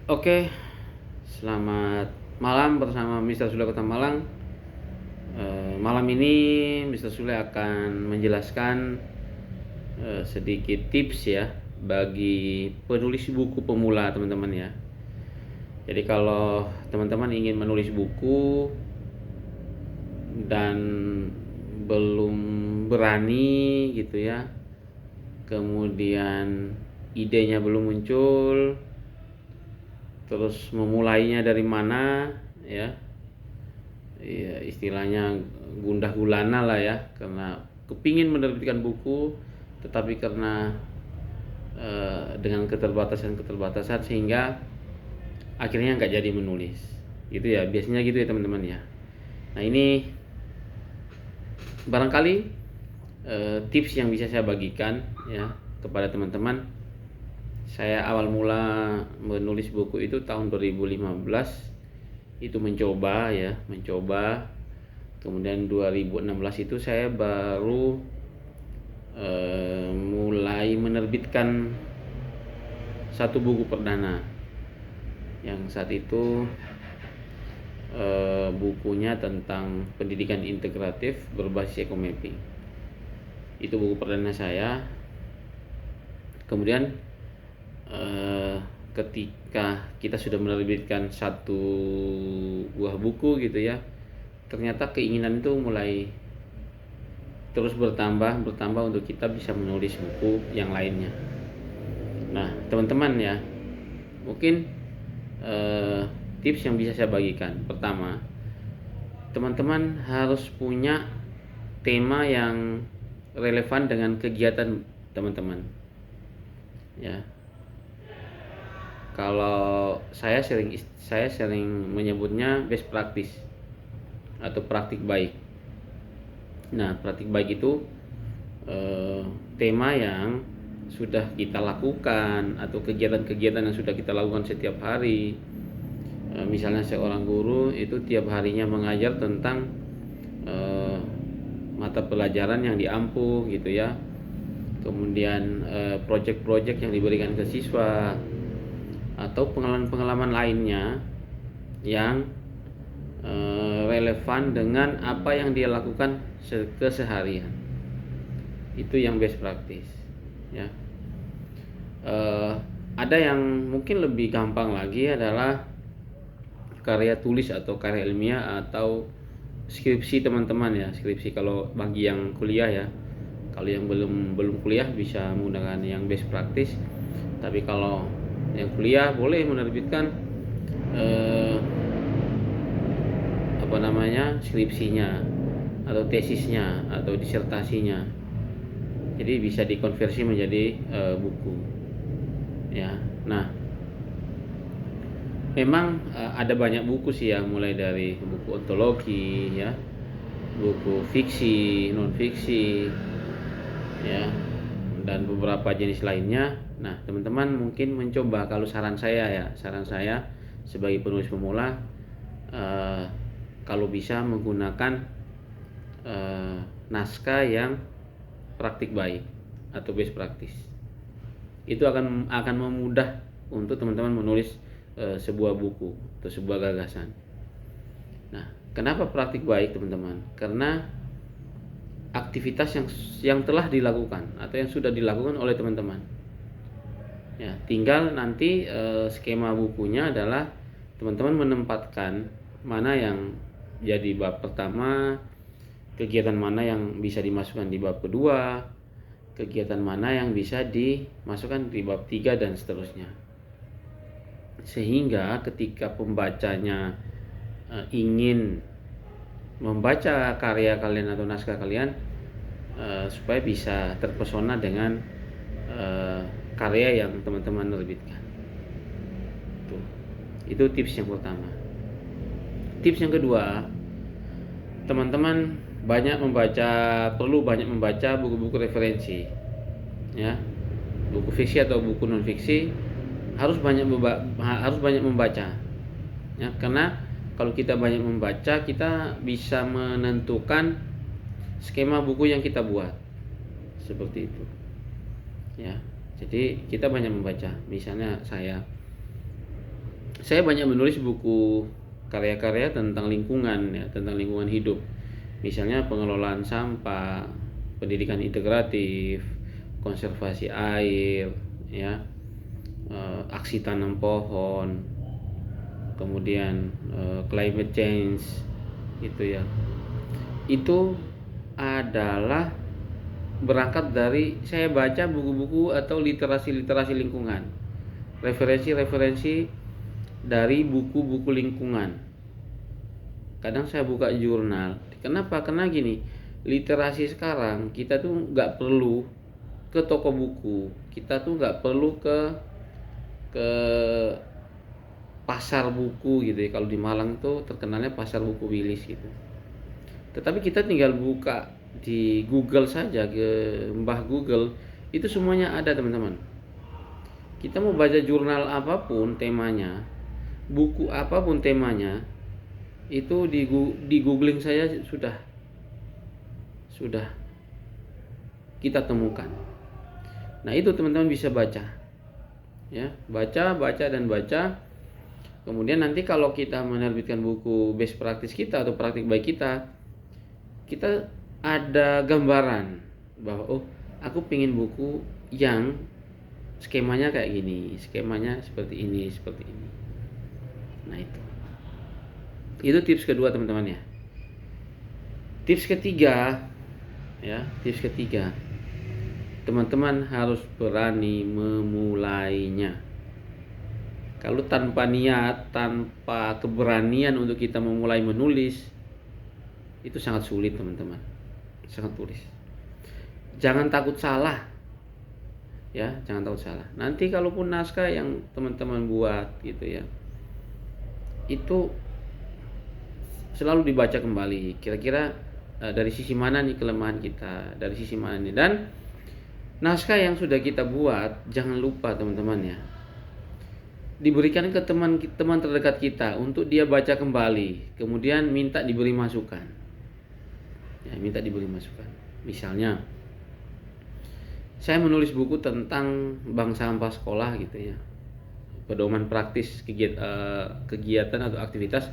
Oke, selamat malam bersama Mister Sule Kota Malang. Malam ini Mister Sule akan menjelaskan sedikit tips ya bagi penulis buku pemula teman-teman ya. Jadi kalau teman-teman ingin menulis buku dan belum berani gitu ya, kemudian idenya belum muncul, terus memulainya dari mana ya, ya istilahnya gundah gulana lah ya, karena kepingin menerbitkan buku tetapi karena dengan keterbatasan sehingga akhirnya nggak jadi menulis gitu ya, biasanya gitu ya teman-teman ya. Nah ini barangkali tips yang bisa saya bagikan ya kepada teman-teman. Saya awal mula menulis buku itu tahun 2015, itu mencoba. Kemudian 2016 itu saya baru mulai menerbitkan satu buku perdana, yang saat itu bukunya tentang pendidikan integratif berbasis ekomapping. Itu buku perdana saya. Kemudian ketika kita sudah menerbitkan satu buah buku gitu ya, ternyata keinginan itu mulai terus bertambah untuk kita bisa menulis buku yang lainnya. Nah teman-teman ya, mungkin tips yang bisa saya bagikan, pertama, teman-teman harus punya tema yang relevan dengan kegiatan teman-teman ya. Kalau saya sering menyebutnya best practice atau praktik baik. Nah, praktik baik itu tema yang sudah kita lakukan atau kegiatan-kegiatan yang sudah kita lakukan setiap hari. Misalnya seorang guru itu tiap harinya mengajar tentang mata pelajaran yang diampu gitu ya. Kemudian proyek-proyek yang diberikan ke siswa atau pengalaman-pengalaman lainnya yang relevan dengan apa yang dia lakukan keseharian. Itu yang best practice ya. Ada yang mungkin lebih gampang lagi adalah karya tulis atau karya ilmiah atau skripsi teman-teman ya. Skripsi kalau bagi yang kuliah ya. Kalau yang belum kuliah bisa menggunakan yang best practice. Tapi kalau yang kuliah boleh menerbitkan skripsinya atau tesisnya atau disertasinya. Jadi bisa dikonversi menjadi buku ya. Nah memang ada banyak buku sih ya, mulai dari buku ontologi ya, buku fiksi, non fiksi ya, dan beberapa jenis lainnya. Nah teman-teman mungkin mencoba, kalau saran saya sebagai penulis pemula, kalau bisa menggunakan naskah yang praktik baik atau best practice. Itu akan memudah untuk teman-teman menulis sebuah buku atau sebuah gagasan. Nah, kenapa praktik baik teman-teman? Karena aktivitas yang telah dilakukan atau yang sudah dilakukan oleh teman-teman. Ya, tinggal nanti skema bukunya adalah teman-teman menempatkan mana yang jadi bab pertama, kegiatan mana yang bisa dimasukkan di bab kedua, kegiatan mana yang bisa dimasukkan di bab 3 dan seterusnya. Sehingga ketika pembacanya ingin membaca karya kalian atau naskah kalian, supaya bisa terpesona dengan karya yang teman-teman terbitkan. Itu tips yang pertama. Tips yang kedua, teman-teman perlu banyak membaca buku-buku referensi ya, buku fiksi atau buku non fiksi. Harus banyak membaca ya, karena kalau kita banyak membaca, kita bisa menentukan skema buku yang kita buat, seperti itu ya. Jadi kita banyak membaca. Misalnya saya saya banyak menulis buku karya-karya tentang lingkungan ya, tentang lingkungan hidup. Misalnya pengelolaan sampah, pendidikan integratif, konservasi air, ya, aksi tanam pohon, kemudian climate change, gitu ya. Itu adalah berangkat dari saya baca buku-buku atau literasi lingkungan, referensi dari buku-buku lingkungan. Kadang saya buka jurnal. Kenapa? Karena gini, literasi sekarang kita tuh nggak perlu ke toko buku, kita tuh nggak perlu ke pasar buku gitu ya. Kalau di Malang tuh terkenalnya pasar buku Wilis gitu. Tetapi kita tinggal buka di Google saja, ke Mbah Google, itu semuanya ada teman-teman. Kita mau baca jurnal apapun temanya, buku apapun temanya, itu di googling saya sudah kita temukan. Nah itu teman-teman bisa baca, ya, baca. Kemudian nanti kalau kita menerbitkan buku best practice kita atau praktik baik kita ada gambaran bahwa oh, aku pengen buku yang skemanya kayak gini, skemanya seperti ini. Nah itu tips kedua teman-teman ya. Tips ketiga, teman-teman harus berani memulainya. Kalau tanpa niat, tanpa keberanian untuk kita memulai menulis, itu sangat sulit teman-teman, sangat sulit. Jangan takut salah, ya, jangan takut salah. Nanti kalaupun naskah yang teman-teman buat gitu ya, itu selalu dibaca kembali. Kira-kira dari sisi mana nih kelemahan kita, dari sisi mana nih. Dan naskah yang sudah kita buat, jangan lupa teman-teman ya, diberikan ke teman terdekat kita untuk dia baca kembali, kemudian minta diberi masukan. Ya, minta diberi masukan. Misalnya, saya menulis buku tentang bank sampah sekolah gitu ya, pedoman praktis kegiatan atau aktivitas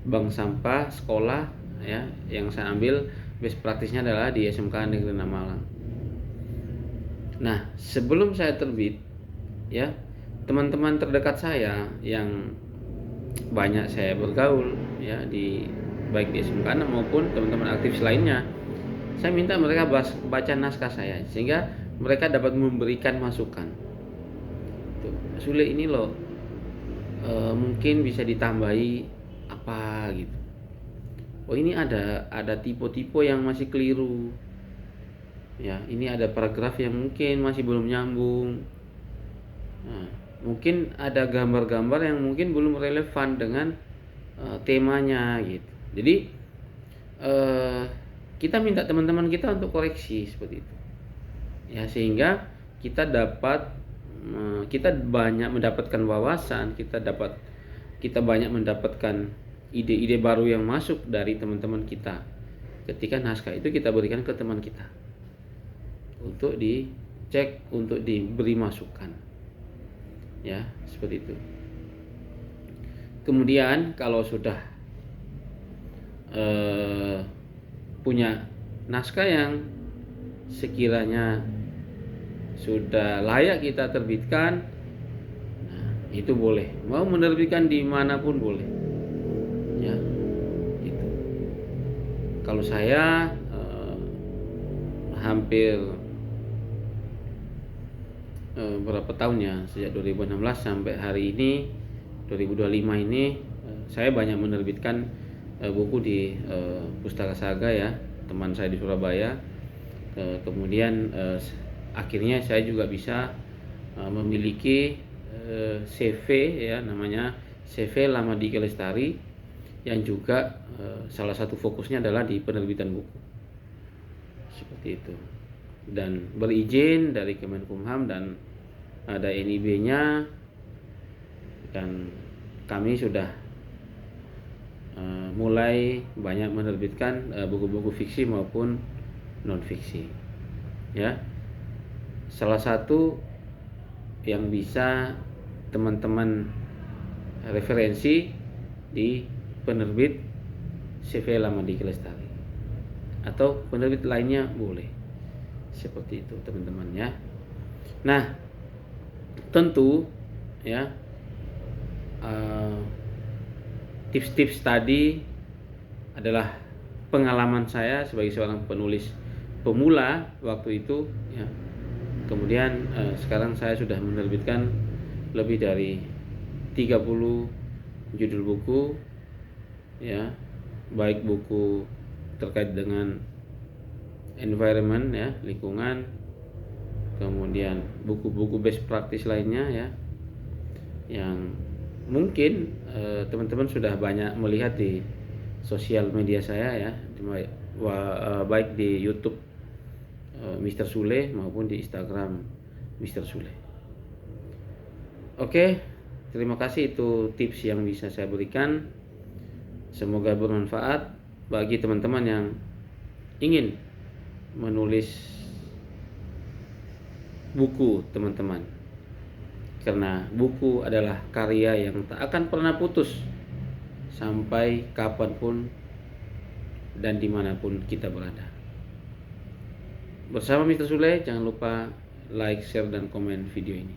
bank sampah sekolah ya, yang saya ambil best praktisnya adalah di SMK Negeri 6 Malang. Nah, sebelum saya terbit ya, teman-teman terdekat saya yang banyak saya bergaul ya, baik di SMK 6 maupun teman-teman aktivis lainnya, saya minta mereka baca naskah saya sehingga mereka dapat memberikan masukan. Tuh, Sule ini loh, mungkin bisa ditambahi apa gitu. Oh ini ada tipe-tipe yang masih keliru. Ya, ini ada paragraf yang mungkin masih belum nyambung. Nah, mungkin ada gambar-gambar yang mungkin belum relevan dengan temanya gitu. Jadi kita minta teman-teman kita untuk koreksi seperti itu. Ya, sehingga kita banyak mendapatkan wawasan, kita banyak mendapatkan ide-ide baru yang masuk dari teman-teman kita. Ketika naskah itu kita berikan ke teman kita untuk dicek, untuk diberi masukan. Ya, seperti itu. Kemudian kalau sudah punya naskah yang sekiranya sudah layak kita terbitkan, nah, itu boleh. Mau menerbitkan dimanapun boleh. Ya, itu. Kalau saya hampir berapa tahun ya, sejak 2016 sampai hari ini 2025 ini, saya banyak menerbitkan buku di Pustaka Saga ya, teman saya di Surabaya. Kemudian akhirnya saya juga bisa memiliki CV ya, namanya CV Lamadika Lestari, yang juga salah satu fokusnya adalah di penerbitan buku seperti itu, dan berizin dari Kemenkumham dan ada NIB-nya, dan kami sudah mulai banyak menerbitkan buku-buku fiksi maupun non fiksi ya. Salah satu yang bisa teman-teman referensi di penerbit CV Lamandika Lestari atau penerbit lainnya boleh, seperti itu teman-teman ya. Nah, tentu ya, tips-tips tadi adalah pengalaman saya sebagai seorang penulis pemula waktu itu ya. Kemudian sekarang saya sudah menerbitkan lebih dari 30 judul buku ya, baik buku terkait dengan environment ya, lingkungan, kemudian buku-buku best practice lainnya ya, yang mungkin teman-teman sudah banyak melihat di sosial media saya ya, baik di YouTube Mr. Sule maupun di Instagram Mr. Sule. Oke, terima kasih, itu tips yang bisa saya berikan. Semoga bermanfaat bagi teman-teman yang ingin menulis buku teman-teman, karena buku adalah karya yang tak akan pernah putus sampai kapanpun dan dimanapun kita berada. Bersama Mr. Sule, jangan lupa like, share, dan komen video ini.